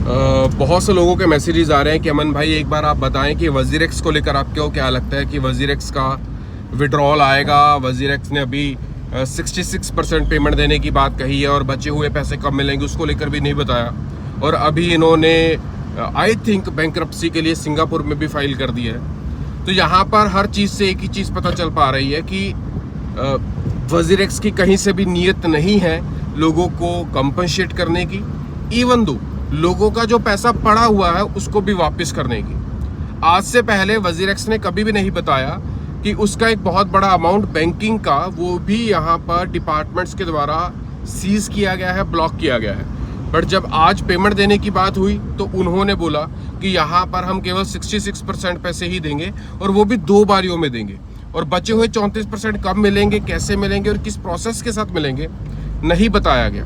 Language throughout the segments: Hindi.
बहुत से लोगों के मैसेजेस आ रहे हैं कि अमन भाई एक बार आप बताएं कि वजीरेक्स को लेकर आपको क्या लगता है कि वजीरेक्स का विड्रॉल आएगा। वजीरेक्स ने अभी 66% पेमेंट देने की बात कही है और बचे हुए पैसे कब मिलेंगे उसको लेकर भी नहीं बताया। और अभी इन्होंने आई थिंक बैंक्रप्सी के लिए सिंगापुर में भी फाइल कर दिया है। तो यहाँ पर हर चीज़ से एक ही चीज़ पता चल पा रही है कि वजीरेक्स की कहीं से भी नीयत नहीं है लोगों को कंपनसेट करने की, इवन दो लोगों का जो पैसा पड़ा हुआ है उसको भी वापस करने की। आज से पहले वजीरेक्स ने कभी भी नहीं बताया कि उसका एक बहुत बड़ा अमाउंट बैंकिंग का वो भी यहाँ पर डिपार्टमेंट्स के द्वारा सीज किया गया है, ब्लॉक किया गया है। बट जब आज पेमेंट देने की बात हुई तो उन्होंने बोला कि यहाँ पर हम केवल 66% पैसे ही देंगे और वो भी 2 बारियों में देंगे, और बचे हुए 34% कब मिलेंगे, कैसे मिलेंगे और किस प्रोसेस के साथ मिलेंगे नहीं बताया गया।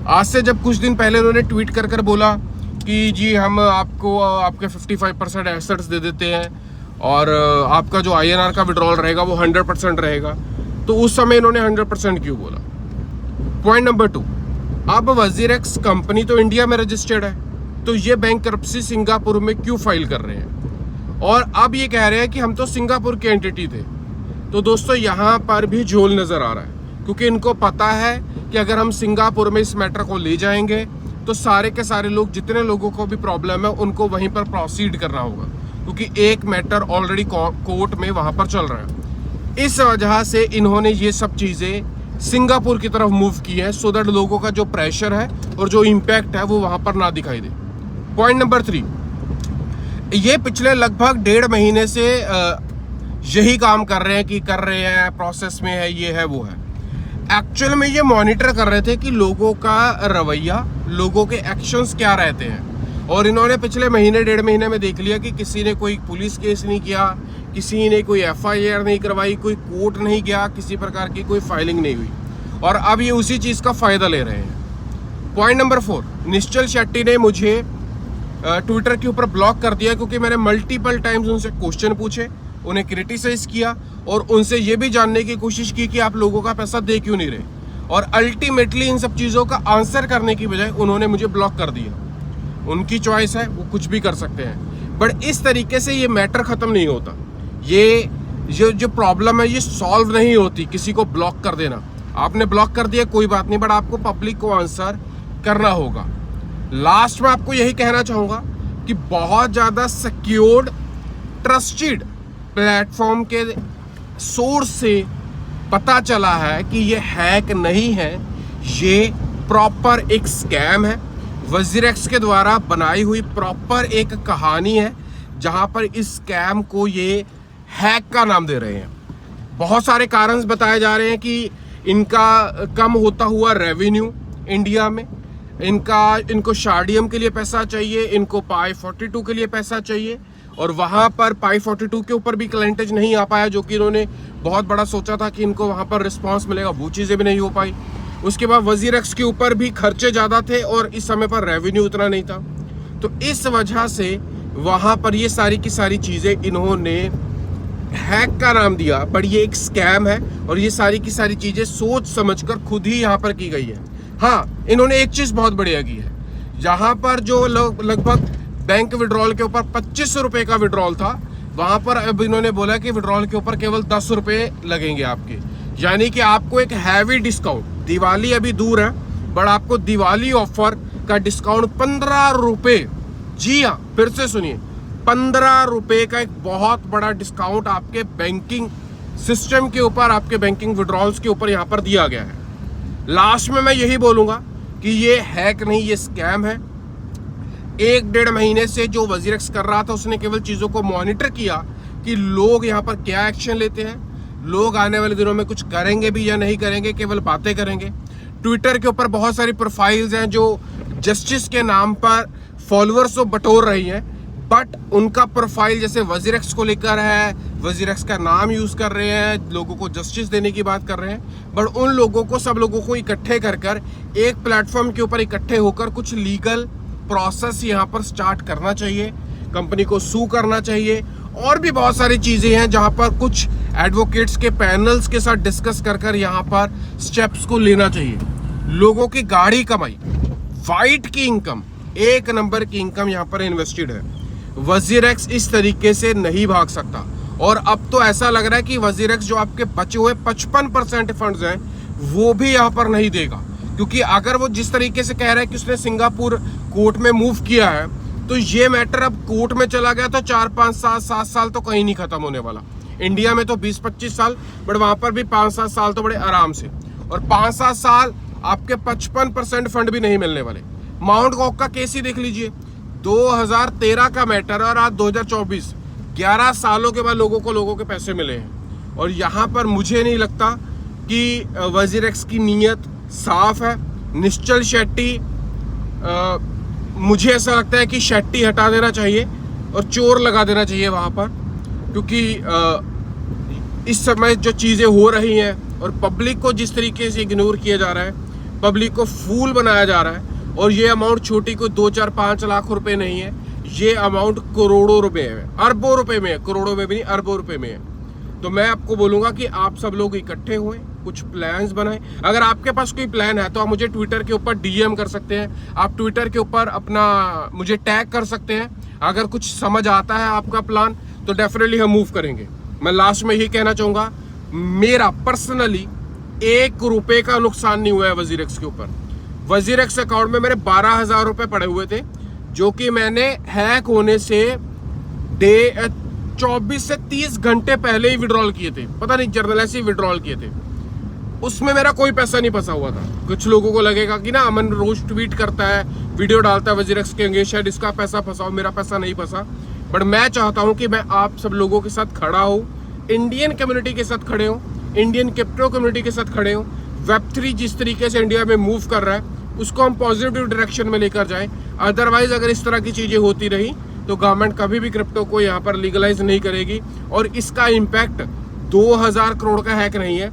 आज से जब कुछ दिन पहले उन्होंने ट्वीट कर बोला कि जी हम आपको आपके 55% एसेट्स दे देते हैं और आपका जो INR का विड्रॉल रहेगा वो 100% रहेगा, तो उस समय इन्होंने 100% क्यों बोला। पॉइंट नंबर 2, अब वजीरेक्स कंपनी तो इंडिया में रजिस्टर्ड है, तो ये बैंक्रप्सी सिंगापुर में क्यों फाइल कर रहे हैं, और अब ये कह रहे हैं कि हम तो सिंगापुर के एंटिटी थे। तो दोस्तों यहाँ पर भी झोल नज़र आ रहा है, क्योंकि इनको पता है कि अगर हम सिंगापुर में इस मैटर को ले जाएंगे तो सारे के सारे लोग, जितने लोगों को भी प्रॉब्लम है, उनको वहीं पर प्रोसीड करना होगा, क्योंकि एक मैटर ऑलरेडी कोर्ट में वहाँ पर चल रहा है। इस वजह से इन्होंने ये सब चीज़ें सिंगापुर की तरफ मूव की है, सो दैट लोगों का जो प्रेशर है और जो इम्पैक्ट है वो वहाँ पर ना दिखाई दे। पॉइंट नंबर 3, ये पिछले लगभग 1.5 महीने से यही काम कर रहे हैं, प्रोसेस में है, ये है वो है। एक्चुअल में ये मॉनिटर कर रहे थे कि लोगों का रवैया, लोगों के एक्शंस क्या रहते हैं, और इन्होंने पिछले महीने 1.5 महीने में देख लिया कि किसी ने कोई पुलिस केस नहीं किया, किसी ने कोई FIR नहीं करवाई, कोई कोर्ट नहीं गया, किसी प्रकार की कोई फाइलिंग नहीं हुई, और अब ये उसी चीज़ का फ़ायदा ले रहे हैं। पॉइंट नंबर 4, निश्चल शेट्टी ने मुझे ट्विटर के ऊपर ब्लॉक कर दिया क्योंकि मैंने मल्टीपल टाइम्स उनसे क्वेश्चन पूछे, उन्हें क्रिटिसाइज किया और उनसे ये भी जानने की कोशिश की कि आप लोगों का पैसा दे क्यों नहीं रहे, और अल्टीमेटली इन सब चीज़ों का आंसर करने की बजाय उन्होंने मुझे ब्लॉक कर दिया। उनकी चॉइस है, वो कुछ भी कर सकते हैं, बट इस तरीके से ये मैटर ख़त्म नहीं होता। ये जो प्रॉब्लम है ये सॉल्व नहीं होती किसी को ब्लॉक कर देना। आपने ब्लॉक कर दिया कोई बात नहीं, बट आपको पब्लिक को आंसर करना होगा। लास्ट में आपको यही कहना चाहूँगा कि बहुत ज़्यादा सिक्योर्ड, ट्रस्टेड प्लेटफॉर्म के सोर्स से पता चला है कि ये हैक नहीं है, ये प्रॉपर एक स्कैम है। वजीरेक्स के द्वारा बनाई हुई प्रॉपर एक कहानी है, जहां पर इस स्कैम को ये हैक का नाम दे रहे हैं। बहुत सारे कारण बताए जा रहे हैं कि इनका कम होता हुआ रेवेन्यू इंडिया में, इनको शार्डियम के लिए पैसा चाहिए, इनको पाई 42 के लिए पैसा चाहिए, और वहाँ पर पाई 42 के ऊपर भी क्लाइंटेज नहीं आ पाया, जो कि इन्होंने बहुत बड़ा सोचा था कि इनको वहाँ पर रिस्पांस मिलेगा, वो चीज़ें भी नहीं हो पाई। उसके बाद वजीरेक्स के ऊपर भी खर्चे ज़्यादा थे और इस समय पर रेवेन्यू उतना नहीं था, तो इस वजह से वहाँ पर ये सारी की सारी चीज़ें इन्होंने हैक का नाम दिया, बट ये एक स्कैम है और ये सारी की सारी चीज़ें सोच समझकर खुद ही यहाँ पर की गई है। हाँ, इन्होंने एक चीज़ बहुत बढ़िया की है, जहाँ पर जो लगभग बैंक विड्रॉल के ऊपर 25 रुपये का विड्रॉल था, वहाँ पर अब इन्होंने बोला कि विड्रॉल के ऊपर केवल 10 रुपये लगेंगे आपके, यानी कि आपको एक हैवी डिस्काउंट, दिवाली अभी दूर है, बट आपको दिवाली ऑफर का डिस्काउंट 15 रुपये, जी हाँ फिर से सुनिए, 15 रुपये का एक बहुत बड़ा डिस्काउंट आपके बैंकिंग सिस्टम के ऊपर, आपके बैंकिंग विड्रॉल्स के ऊपर यहाँ पर दिया गया है। लास्ट में मैं यही बोलूँगा कि ये हैक नहीं, ये स्कैम है। 1-1.5 महीने से जो वजीरेक्स कर रहा था, उसने केवल चीज़ों को मॉनिटर किया कि लोग यहाँ पर क्या एक्शन लेते हैं, लोग आने वाले दिनों में कुछ करेंगे भी या नहीं करेंगे, केवल बातें करेंगे। ट्विटर के ऊपर बहुत सारी प्रोफाइल्स हैं जो जस्टिस के नाम पर फॉलोअर्स को बटोर रही हैं, बट उनका प्रोफाइल जैसे वजीरेक्स को लेकर है, वजीरेक्स का नाम यूज़ कर रहे हैं, लोगों को जस्टिस देने की बात कर रहे हैं, बट उन लोगों को, सब लोगों को इकट्ठे कर एक प्लेटफॉर्म के ऊपर इकट्ठे होकर कुछ लीगल प्रोसेस यहाँ पर स्टार्ट करना चाहिए, कंपनी को सू करना चाहिए, और भी बहुत सारी चीज़ें हैं जहाँ पर कुछ एडवोकेट्स के पैनल्स के साथ डिस्कस कर यहाँ पर स्टेप्स को लेना चाहिए। लोगों की गाढ़ी कमाई, वाइट की इनकम 1 नंबर की इनकम यहाँ पर इन्वेस्टेड है। वजीरेक्स इस तरीके से नहीं भाग सकता। और अब तो ऐसा लग रहा है कि वजीरेक्स जो आपके बचे हुए 55% फंड्स हैं वो भी यहाँ पर नहीं देगा, क्योंकि अगर वो जिस तरीके से कह रहा है कि उसने सिंगापुर कोर्ट में मूव किया है, तो ये मैटर अब कोर्ट में चला गया तो 4, 5, 7 साल तो कहीं नहीं खत्म होने वाला। इंडिया में तो 20-25 साल, बट वहां पर भी 5-7 साल तो बड़े आराम से, और 5-7 साल आपके 55% फंड भी नहीं मिलने वाले। माउंट गॉक का केस ही देख लीजिए, 2013 का मैटर और आज 2024, 11 सालों के बाद लोगों के पैसे मिले हैं। और यहाँ पर मुझे नहीं लगता कि वजीरेक्स की नीयत साफ है। निश्चल शेट्टी, मुझे ऐसा लगता है कि शेट्टी हटा देना चाहिए और चोर लगा देना चाहिए वहाँ पर, क्योंकि इस समय जो चीज़ें हो रही हैं और पब्लिक को जिस तरीके से इग्नोर किया जा रहा है, पब्लिक को फूल बनाया जा रहा है, और ये अमाउंट छोटी कोई 2, 4, 5 लाख रुपए नहीं है, ये अमाउंट करोड़ों रुपए है, अरबों रुपए में है, करोड़ों में भी नहीं, अरबों रुपए में है। तो मैं आपको बोलूँगा कि आप सब लोग इकट्ठे हुए, कुछ प्लान्स बनाएं। अगर आपके पास कोई प्लान है तो आप मुझे ट्विटर के ऊपर डीएम कर सकते हैं, आप ट्विटर के ऊपर अपना मुझे टैग कर सकते हैं। अगर कुछ समझ आता है आपका प्लान तो डेफिनेटली हम मूव करेंगे। मैं लास्ट में यही कहना चाहूँगा, मेरा पर्सनली 1 रुपये का नुकसान नहीं हुआ है वजीरेक्स के ऊपर। वजीरेक्स अकाउंट में मेरे 12,000 रुपये पड़े हुए थे, जो कि मैंने हैक होने से 24 से 30 घंटे पहले ही विड्रॉल किए थे। पता नहीं जर्नल ऐसे ही विड्रॉल किए थे, उसमें मेरा कोई पैसा नहीं फंसा हुआ था। कुछ लोगों को लगेगा कि ना अमन रोज ट्वीट करता है, वीडियो डालता है वजीरेक्स के अंगे, शायद इसका पैसा फंसा हो, मेरा पैसा नहीं फंसा। बट मैं चाहता हूं कि मैं आप सब लोगों के साथ खड़ा हूं, इंडियन कम्युनिटी के साथ खड़े हूं, इंडियन क्रिप्टो कम्युनिटी के साथ खड़े हूं। Web3 जिस तरीके से इंडिया में मूव कर रहा है उसको हम पॉजिटिव डायरेक्शन में लेकर जाएं। अदरवाइज अगर इस तरह की चीज़ें होती रही तो गवर्नमेंट कभी भी क्रिप्टो को यहाँ पर लीगलाइज नहीं करेगी, और इसका इम्पैक्ट 2000 करोड़ का हैक नहीं है,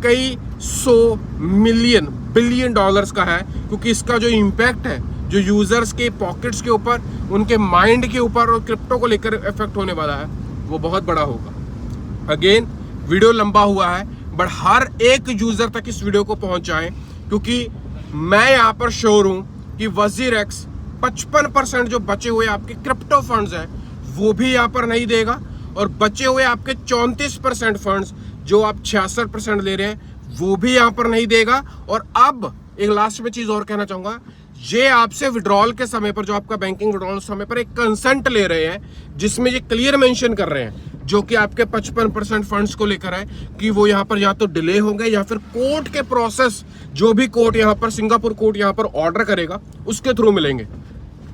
कई 100 मिलियन बिलियन डॉलर्स का है, क्योंकि इसका जो इम्पैक्ट है जो यूजर्स के पॉकेट्स के ऊपर, उनके माइंड के ऊपर और क्रिप्टो को लेकर इफेक्ट होने वाला है, वो बहुत बड़ा होगा। अगेन वीडियो लंबा हुआ है, बट हर एक यूजर तक इस वीडियो को पहुंचाएं, क्योंकि मैं यहाँ पर श्योर हूँ कि वजीरेक्स 55% जो बचे हुए आपके क्रिप्टो फंड्स हैं वो भी यहाँ पर नहीं देगा, और बचे हुए आपके 34% फंड्स जो आप 66% ले रहे हैं वो भी यहाँ पर नहीं देगा। और अब एक लास्ट में चीज और कहना चाहूंगा, ये आपसे विड्रॉल के समय पर, जो आपका बैंकिंग विड्रॉल समय पर एक कंसेंट ले रहे हैं, जिसमें ये क्लियर मेंशन कर रहे हैं, जो कि आपके 55% फंड्स को लेकर है, कि वो यहाँ पर या तो डिले होंगे या फिर कोर्ट के प्रोसेस, जो भी कोर्ट यहाँ पर सिंगापुर कोर्ट यहाँ पर ऑर्डर करेगा उसके थ्रू मिलेंगे।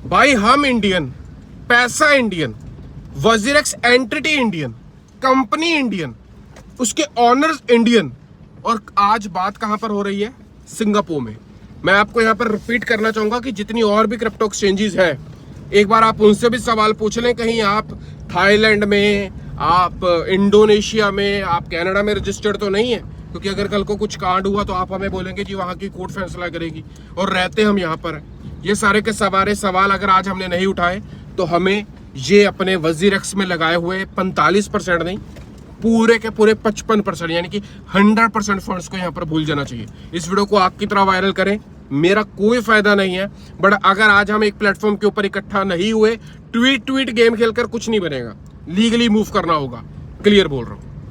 भाई हम इंडियन, पैसा Indian, WazirX entity Indian, company Indian, उसके ऑनर्स इंडियन, और आज बात कहां पर हो रही है? सिंगापुर में। मैं आपको यहां पर रिपीट करना चाहूंगा कि जितनी और भी क्रिप्टो एक्सचेंजेस हैं, एक बार आप उनसे भी सवाल पूछ लें, कहीं आप थाईलैंड में, आप इंडोनेशिया में, आप कनाडा में रजिस्टर्ड तो नहीं है, क्योंकि अगर कल को कुछ कांड हुआ तो आप हमें बोलेंगे जी वहां की कोर्ट फैसला करेगी, और रहते हम यहाँ पर हैं। ये सारे के सारे सवाल अगर आज हमने नहीं उठाए तो हमें ये अपने वजीरेक्स में लगाए हुए 45% नहीं, पूरे के पूरे 55% यानी कि 100% फंड्स को यहाँ पर भूल जाना चाहिए। इस वीडियो को आग की तरह वायरल करें, मेरा कोई फायदा नहीं है, बट अगर आज हम एक प्लेटफॉर्म के ऊपर इकट्ठा नहीं हुए, ट्वीट गेम खेलकर कुछ नहीं बनेगा, लीगली मूव करना होगा, क्लियर बोल रहा हूँ।